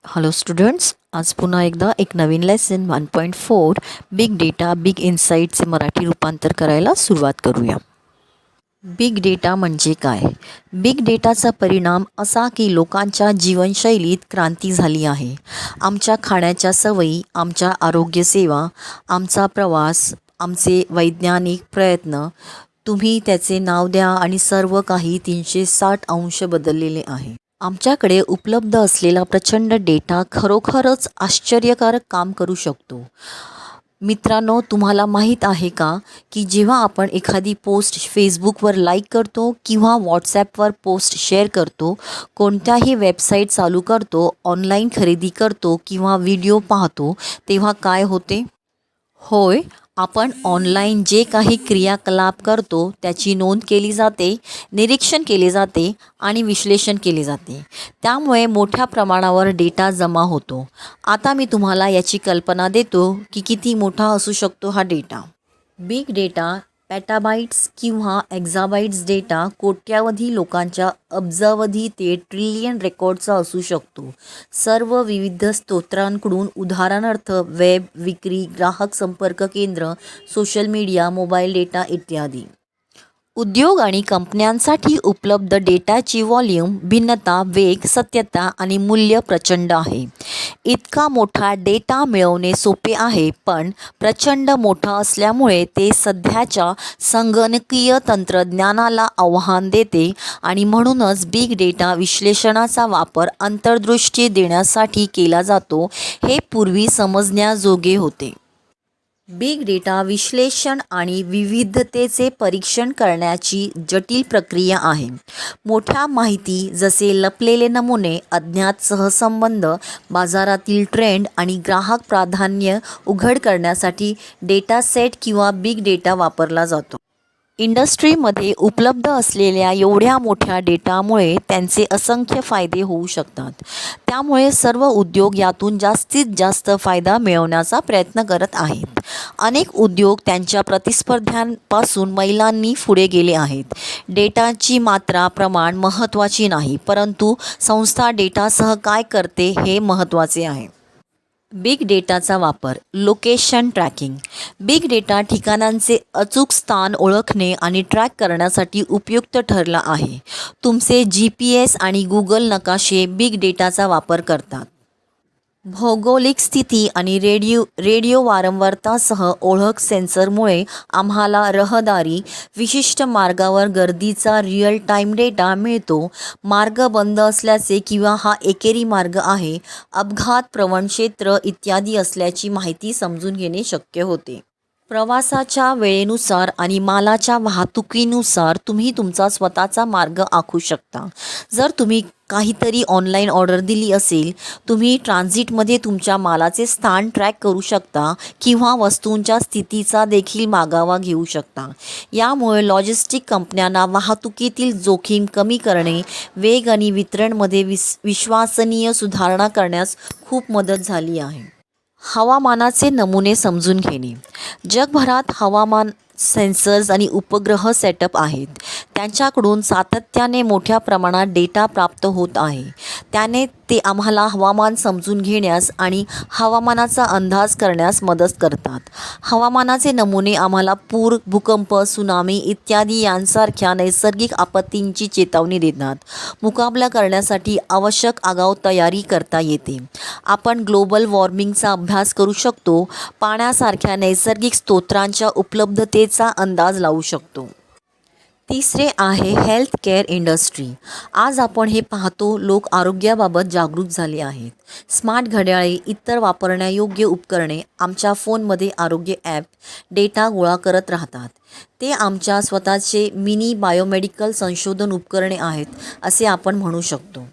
Hello students, आज पुन्हा एकदा एक नवीन लेसन 1.4 बिग डेटा बिग इन्साईटचे मराठी रूपांतर करायला सुरुवात करूया. बिग डेटा म्हणजे काय? बिग डेटाचा परिणाम असा की लोकांच्या जीवनशैलीत क्रांती झाली आहे. आमच्या खाण्याच्या सवयी, आमच्या आरोग्यसेवा, आमचा प्रवास, आमचे वैज्ञानिक प्रयत्न, तुम्ही त्याचे नाव द्या आणि सर्व काही 360 अंश बदललेले आहे. आमच्याकडे उपलब्ध असलेला प्रचंड डेटा खरोखरच आश्चर्यकारक काम करू शकतो. मित्रांनो, तुम्हाला माहीत आहे का की जेव्हा आपण एखादी पोस्ट फेसबुकवर लाईक करतो किंवा व्हॉट्सॲपवर पोस्ट शेअर करतो, कोणत्याही वेबसाईट चालू करतो, ऑनलाईन खरेदी करतो किंवा व्हिडिओ पाहतो, तेव्हा काय होते? होय, आपण ऑनलाईन जे काही क्रियाकलाप करतो त्याची नोंद केली जाते, निरीक्षण केले जाते आणि विश्लेषण केले जाते. त्यामुळे मोठ्या प्रमाणावर डेटा जमा होतो. आता मी तुम्हाला याची कल्पना देतो की किती मोठा असू शकतो हा डेटा. बिग डेटा पेटाबाइट्स किंवा एक्झाबाइट्स डेटा कोट्यावधी लोकांच्या अब्जावधी ते ट्रिलियन रेकॉर्डचा असू शकतो. सर्व विविध स्रोतांकडून, उदाहरणार्थ वेब, विक्री, ग्राहक संपर्क केंद्र, सोशल मीडिया, मोबाईल डेटा इत्यादी. उद्योग आणि कंपन्यांसाठी उपलब्ध डेटाची व्हॉल्यूम, भिन्नता, वेग, सत्यता आणि मूल्य प्रचंड आहे. इतका मोठा डेटा मिळवणे सोपे आहे, पण प्रचंड मोठा असल्यामुळे ते सध्याच्या संगणकीय तंत्रज्ञानाला आव्हान देते आणि म्हणूनच बिग डेटा विश्लेषणाचा वापर अंतर्दृष्टी देण्यासाठी केला जातो, हे पूर्वी समजण्याजोगे होते. बिग डेटा विश्लेषण आणि विविधतेचे परीक्षण करण्याची जटिल प्रक्रिया आहे. मोठ्या माहिती जसे लपलेले नमुने, अज्ञात सहसंबंध, बाजारातील ट्रेंड आणि ग्राहक प्राधान्य उघड करण्यासाठी डेटा सेट किंवा बिग डेटा वापरला जातो. इंडस्ट्रीमध्ये उपलब्ध असलेल्या एवढ्या मोठ्या डेटामुळे त्यांचे असंख्य फायदे होऊ शकतात. त्यामुळे सर्व उद्योग यातून जास्तीत जास्त फायदा मिळवण्याचा प्रयत्न करत आहेत. अनेक उद्योग त्यांच्या प्रतिस्पर्ध्यांपासून मैलांनी पुढे गेले आहेत. डेटाची मात्रा, प्रमाण महत्त्वाची नाही, परंतु संस्था डेटासह काय करते हे महत्त्वाचे आहे. बिग डेटाचा वापर. Location tracking. बिग डेटा ठिकाणांचे अचूक स्थान ओळखणे आणि ट्रॅक करण्यासाठी उपयुक्त ठरला आहे. तुमचे GPS आणि Google नकाशे बिग डेटाचा वापर करतात. भौगोलिक स्थिती आणि रेडिओ वारंवारतासह ओळख सेन्सरमुळे आम्हाला रहदारी, विशिष्ट मार्गावर गर्दीचा रिअल टाईम डेटा मिळतो. मार्ग बंद असल्याचे किंवा हा एकेरी मार्ग आहे, अपघात प्रवण क्षेत्र इत्यादी असल्याची माहिती समजून घेणे शक्य होते. प्रवासाच्या वेळेनुसार आणि मालाच्या वाहतुकीनुसार तुम्ही तुमचा स्वतःचा मार्ग आखू शकता. जर तुम्ही काहीतरी ऑनलाईन ऑर्डर दिली असेल, तुम्ही ट्रान्झिटमध्ये तुमच्या मालाचे स्थान ट्रॅक करू शकता किंवा वस्तूंच्या स्थितीचा देखील मागोवा घेऊ शकता. यामुळे लॉजिस्टिक कंपन्यांना वाहतुकीतील जोखीम कमी करणे, वेग आणि वितरणमध्ये विश्वसनीय सुधारणा करण्यास खूप मदत झाली आहे. हवामानाचे नमुने समजून घेणे. जगभरात हवामान सेन्सर्स आणि उपग्रह सेटअप आहेत. त्यांच्याकडून सातत्याने मोठ्या प्रमाणात डेटा प्राप्त होत आहे. त्याने ते आम्हाला हवामान समजून घेण्यास आणि हवामानाचा अंदाज करण्यास मदत करतात. हवामानाचे नमुने आम्हाला पूर, भूकंप, सुनामी इत्यादी यांसारख्या नैसर्गिक आपत्तींची चेतावणी देतात. मुकाबला करण्यासाठी आवश्यक आगाऊ तयारी करता येते. आपण ग्लोबल वॉर्मिंगचा अभ्यास करू शकतो, पाण्यासारख्या नैसर्गिक स्रोतांच्या उपलब्धतेचा अंदाज लावू शकतो. तिसरे आहे हेल्थ केअर इंडस्ट्री. आज आपण हे पाहतो, लोक आरोग्याबाबत जागरूक झाले आहेत. स्मार्ट घड्याळे, इतर वापरण्यायोग्य उपकरणे, आमच्या फोनमध्ये आरोग्य ॲप डेटा गोळा करत राहतात. ते आमच्या स्वतःचे मिनी बायोमेडिकल संशोधन उपकरणे आहेत, असे आपण म्हणू शकतो.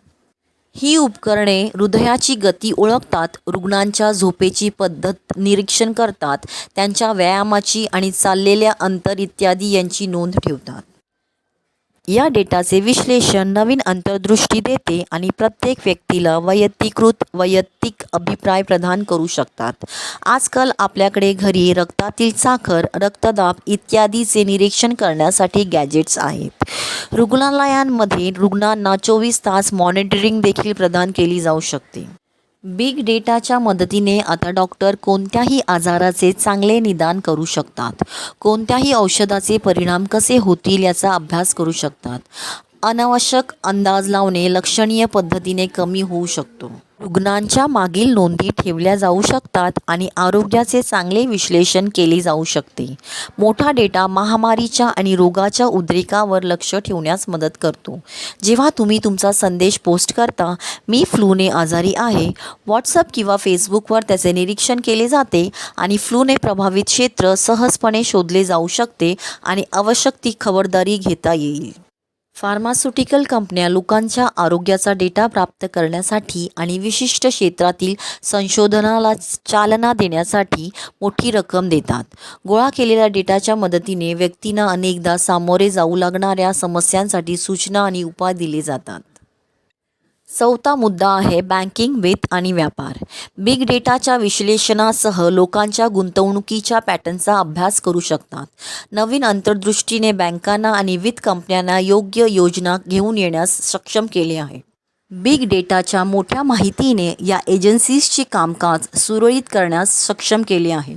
ही उपकरणे हृदयाची गती ओळखतात, रुग्णांच्या झोपेची पद्धत निरीक्षण करतात, त्यांच्या व्यायामाची आणि चाललेल्या अंतर इत्यादी यांची नोंद ठेवतात. या डेटाचे विश्लेषण नवीन अंतर्दृष्टी देते आणि प्रत्येक व्यक्तीला वैयक्तिक अभिप्राय प्रदान करू शकतात. आजकाल आपल्याकडे घरी रक्तातील साखर, रक्तदाब इत्यादीचे निरीक्षण करण्यासाठी गॅजेट्स आहेत. रुग्णालयांमध्ये रुग्णांना 24 तास मॉनिटरिंग देखील प्रदान केली जाऊ शकते. बिग डेटाच्या मदतीने आता डॉक्टर कोणत्याही आजाराचे चांगले निदान करू शकतात. कोणत्याही औषधाचे परिणाम कसे होतील याचा अभ्यास करू शकतात. अनावश्यक अंदाज लावणे लक्षणीय पद्धतीने कमी होऊ शकतो. रुग्णांच्या मागील नोंदी ठेवल्या जाऊ शकतात आणि आरोग्याचे चांगले विश्लेषण केले जाऊ शकते. मोठा डेटा महामारीच्या आणि रोगाच्या उद्रेकावर लक्ष ठेवण्यास मदत करतो. जेव्हा तुम्ही तुमचा संदेश पोस्ट करता, मी फ्लूने आजारी आहे, व्हॉट्सअप किंवा फेसबुकवर त्याचे निरीक्षण केले जाते आणि फ्लूने प्रभावित क्षेत्र सहजपणे शोधले जाऊ शकते आणि आवश्यक ती खबरदारी घेता येईल. फार्मास्युटिकल कंपन्या लोकांच्या आरोग्याचा डेटा प्राप्त करण्यासाठी आणि विशिष्ट क्षेत्रातील संशोधनाला चालना देण्यासाठी मोठी रक्कम देतात. गोळा केलेल्या डेटाच्या मदतीने व्यक्तींना अनेकदा सामोरे जाऊ लागणाऱ्या समस्यांसाठी सूचना आणि उपाय दिले जातात. चौथा मुद्दा आहे बँकिंग, वित्त आणि व्यापार. बिग डेटाच्या विश्लेषणासह लोकांच्या गुंतवणुकीच्या पॅटर्नचा अभ्यास करू शकतात. नवीन अंतर्दृष्टीने बँकांना आणि वित्त कंपन्यांना योग्य योजना घेऊन येण्यास सक्षम केले आहे. बिग डेटाच्या मोठ्या माहितीने या एजन्सीजचे कामकाज सुरळीत करण्यास सक्षम केले आहे.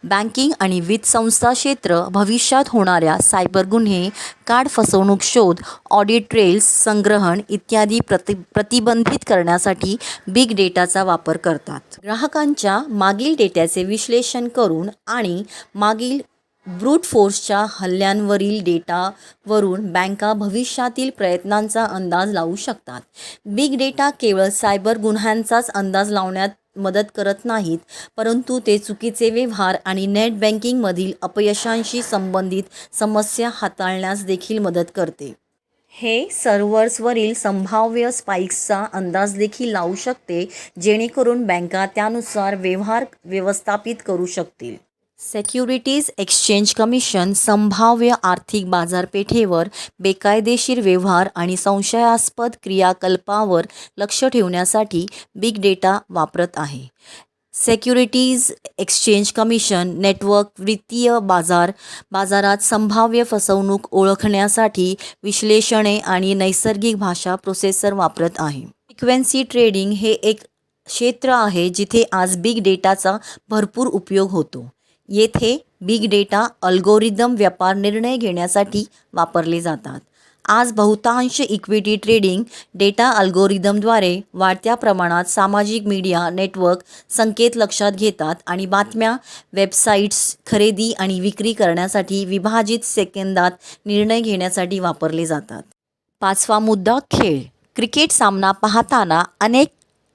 बँकिंग आणि वित्त संस्था क्षेत्र भविष्यात होणाऱ्या सायबर गुन्हे, कार्ड फसवणूक शोध, ऑडिट ट्रेल्स संग्रहण इत्यादी प्रतिबंधित करण्यासाठी बिग डेटाचा वापर करतात. ग्राहकांच्या मागील डेट्याचे विश्लेषण करून आणि मागील ब्रूट फोर्सच्या हल्ल्यांवरील डेटावरून बँका भविष्यातील प्रयत्नांचा अंदाज लावू शकतात. बिग डेटा केवळ सायबर गुन्ह्यांचाच अंदाज लावण्यात मदत करत नाहीत, परंतु ते चुकीचे व्यवहार आणि नेट बँकिंगमधील अपयशांशी संबंधित समस्या हाताळण्यास देखील मदत करते. हे सर्व्हर्सवरील संभाव्य स्पाइक्सचा अंदाज देखील लावू शकते, जेणेकरून बँका त्यानुसार व्यवहार व्यवस्थापित करू शकतील. सिक्युरिटीज एक्सचेंज कमिशन संभाव्य आर्थिक बाजारपेठेवर बेकायदेशीर व्यवहार आणि संशयास्पद क्रियाकलापांवर लक्ष ठेवण्यासाठी बिग डेटा वापरत आहे. सिक्युरिटीज एक्सचेंज कमिशन नेटवर्क वित्तीय बाजारात संभाव्य फसवणूक ओळखण्यासाठी विश्लेषणे आणि नैसर्गिक भाषा प्रोसेसर वापरत आहे. फ्रिक्वेन्सी ट्रेडिंग हे एक क्षेत्र आहे जिथे आज बिग डेटाचा भरपूर उपयोग होतो. येथे बिग डेटा अल्गोरिदम व्यापार निर्णय घेण्यासाठी वापरले जातात. आज बहुतांश इक्विटी ट्रेडिंग डेटा अल्गोरिदमद्वारे वाढत्या प्रमाणात सामाजिक मीडिया नेटवर्क संकेत लक्षात घेतात आणि बातम्या, वेबसाईट्स खरेदी आणि विक्री करण्यासाठी विभाजित सेकंदात निर्णय घेण्यासाठी वापरले जातात. पाचवा मुद्दा खेळ. क्रिकेट सामना पाहताना अनेक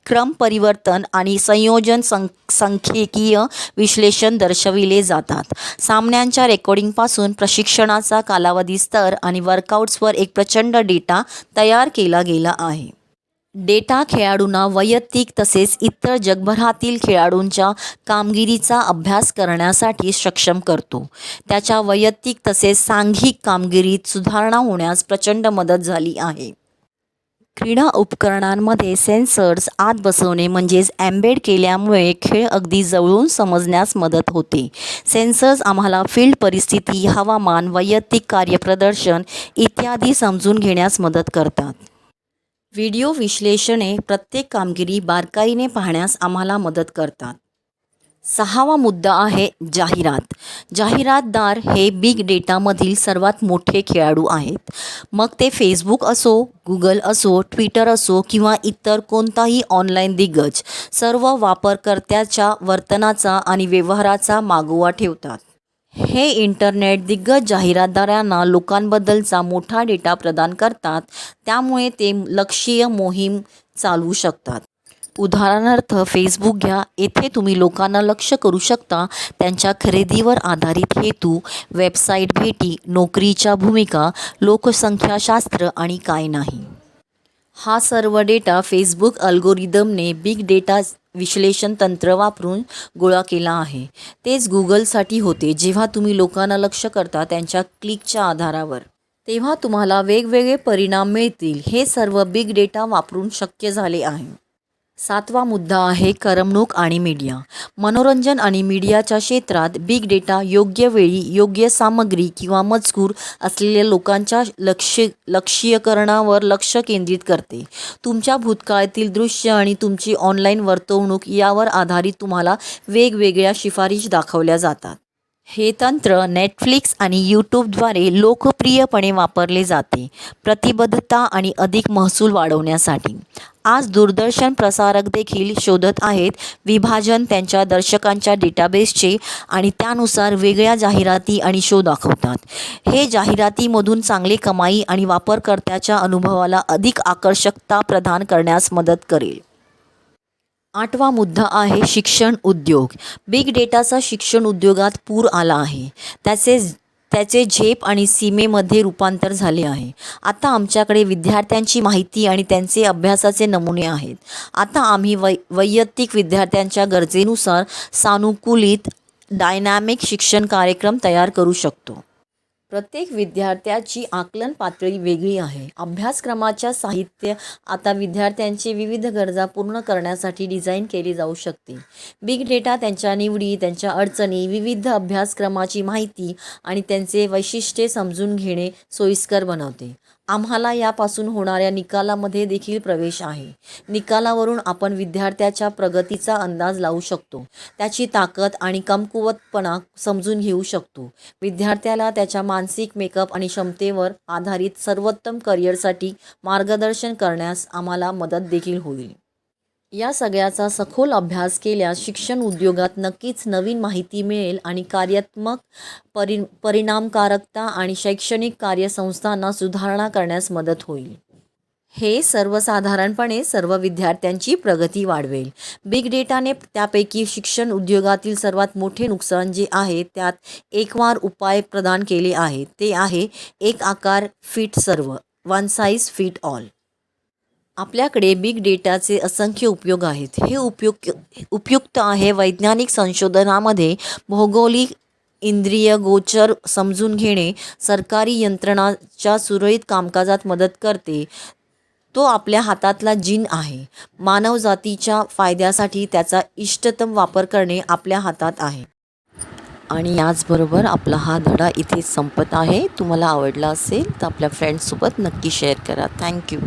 क्रम परिवर्तन आणि संयोजन सांख्यिकीय विश्लेषण दर्शविले जातात. सामन्यांच्या रेकॉर्डिंगपासून प्रशिक्षणाचा कालावधी स्तर आणि वर्कआउट्सवर एक प्रचंड डेटा तयार केला गेला आहे. डेटा खेळाडूंना वैयक्तिक तसेच इतर जगभरातील खेळाडूंच्या कामगिरीचा अभ्यास करण्यासाठी सक्षम करतो. त्याच्या वैयक्तिक तसेच सांघिक कामगिरीत सुधारणा होण्यास प्रचंड मदत झाली आहे. क्रीडा उपकरणांमध्ये सेन्सर्स आत बसवणे म्हणजेच एम्बेड केल्यामुळे खेळ अगदी जवळून समजण्यास मदत होते. सेन्सर्स आम्हाला फील्ड परिस्थिती, हवामान, वैयक्तिक कार्यप्रदर्शन इत्यादी समजून घेण्यास मदत करतात. व्हिडिओ विश्लेषणे प्रत्येक कामगिरी बारकाईने पाहण्यास आम्हाला मदत करतात. सहावा मुद्दा आहे जाहिरात. जाहिरातदार हे बिग डेटामधील सर्वात मोठे खेळाडू आहेत. मग ते फेसबुक असो, गुगल असो, ट्विटर असो किंवा इतर कोणताही ऑनलाईन दिग्गज, सर्व वापरकर्त्याच्या वर्तनाचा आणि व्यवहाराचा मागोवा ठेवतात. हे इंटरनेट दिग्गज जाहिरातदारांना लोकांबद्दलचा मोठा डेटा प्रदान करतात, त्यामुळे ते लक्षीय मोहीम चालवू शकतात. उदाहरणार्थ फेसबुक घ्या. येथे तुम्ही लोकांना लक्ष्य करू शकता, त्यांच्या खरेदीवर आधारित हेतू, वेबसाईट भेटी, नोकरीच्या भूमिका, लोकसंख्याशास्त्र आणि काय नाही. हा सर्व डेटा फेसबुक अल्गोरिदमने बिग डेटा विश्लेषण तंत्र वापरून गोळा केला आहे. तेच गुगलसाठी होते. जेव्हा तुम्ही लोकांना लक्ष्य करता त्यांच्या क्लिकच्या आधारावर, तेव्हा तुम्हाला वेगवेगळे परिणाम मिळतील. हे सर्व बिग डेटा वापरून शक्य झाले आहे. सातवा मुद्दा आहे करमणूक आणि मीडिया. मनोरंजन आणि मीडियाच्या क्षेत्रात बिग डेटा योग्य वेळी योग्य सामग्री किंवा मजकूर असलेल्या लोकांच्या लक्ष्यीकरणावर लक्ष केंद्रित करते. तुमच्या भूतकाळातील दृश्य आणि तुमची ऑनलाईन वर्तवणूक यावर आधारित तुम्हाला वेगवेगळ्या शिफारशी दाखवल्या जातात. हे तंत्र नेटफ्लिक्स आणि यूट्यूबद्वारे लोकप्रियपणे वापरले जाते, प्रतिबद्धता आणि अधिक महसूल वाढवण्यासाठी. आज दूरदर्शन प्रसारक देखील शोधत आहेत विभाजन त्यांच्या दर्शकांच्या डेटाबेसचे आणि त्यानुसार वेगळ्या जाहिराती आणि शो दाखवतात. हे जाहिरातीमधून चांगले कमाई आणि वापरकर्त्याच्या अनुभवाला अधिक आकर्षकता प्रदान करण्यास मदत करेल. आठवा मुद्दा आहे शिक्षण उद्योग. बिग डेटाचा शिक्षण उद्योगात पूर आला आहे. त्याचे झेप आणि सीमेमध्ये रूपांतर झाले आहे. आता आमच्याकडे विद्यार्थ्यांची माहिती आणि त्यांचे अभ्यासाचे नमुने आहेत. आता आम्ही वैयक्तिक विद्यार्थ्यांच्या गरजेनुसार सानुकूलित डायनॅमिक शिक्षण कार्यक्रम तयार करू शकतो. प्रत्येक विद्यार्थ्याची आकलन पातळी वेगळी आहे. अभ्यासक्रमाच्या साहित्य आता विद्यार्थ्यांचे विविध गरजा पूर्ण करण्यासाठी डिझाईन केले जाऊ शकते. बिग डेटा त्यांच्या निवडी, त्यांच्या अडचणी, विविध अभ्यासक्रमाची माहिती आणि त्यांचे वैशिष्ट्ये समजून घेणे सोयीस्कर बनवते. आम्हाला यापासून होणाऱ्या निकालामध्ये देखील प्रवेश आहे. निकालावरून आपण विद्यार्थ्याच्या प्रगतीचा अंदाज लावू शकतो, त्याची ताकद आणि कमकुवतपणा समजून घेऊ शकतो. विद्यार्थ्याला त्याच्या मानसिक मेकअप आणि क्षमतेवर आधारित सर्वोत्तम करिअरसाठी मार्गदर्शन करण्यास आम्हाला मदत देखील होईल. या सगळ्याचा सखोल अभ्यास केल्यास शिक्षण उद्योगात नक्कीच नवीन माहिती मिळेल आणि कार्यात्मक परिणामकारकता आणि शैक्षणिक कार्यसंस्थांना सुधारणा करण्यास मदत होईल. हे सर्वसाधारणपणे सर्व विद्यार्थ्यांची प्रगती वाढवेल. बिग डेटाने त्यापैकी शिक्षण उद्योगातील सर्वात मोठे नुकसान जे आहे त्यात एकवार उपाय प्रदान केले आहेत. ते आहे एक आकार फिट सर्व, वन साईज फिट ऑल. आपल्याकडे बिग डेटाचे असंख्य उपयोग आहेत. हे उपयुक्त आहे वैज्ञानिक संशोधनामध्ये, भौगोलिक इंद्रियगोचर समजून घेणे, सरकारी यंत्रणांच्या सुरळीत कामकाजात मदत करते. तो आपल्या हातातला जिन आहे. मानवजातीच्या फायद्यासाठी त्याचा इष्टतम वापर करणे आपल्या हातात आहे. आणि याचबरोबर आपला हा धडा इथेच संपत आहे. तुम्हाला आवडला असेल तर आपल्या फ्रेंड्ससोबत नक्की शेअर करा. थँक्यू.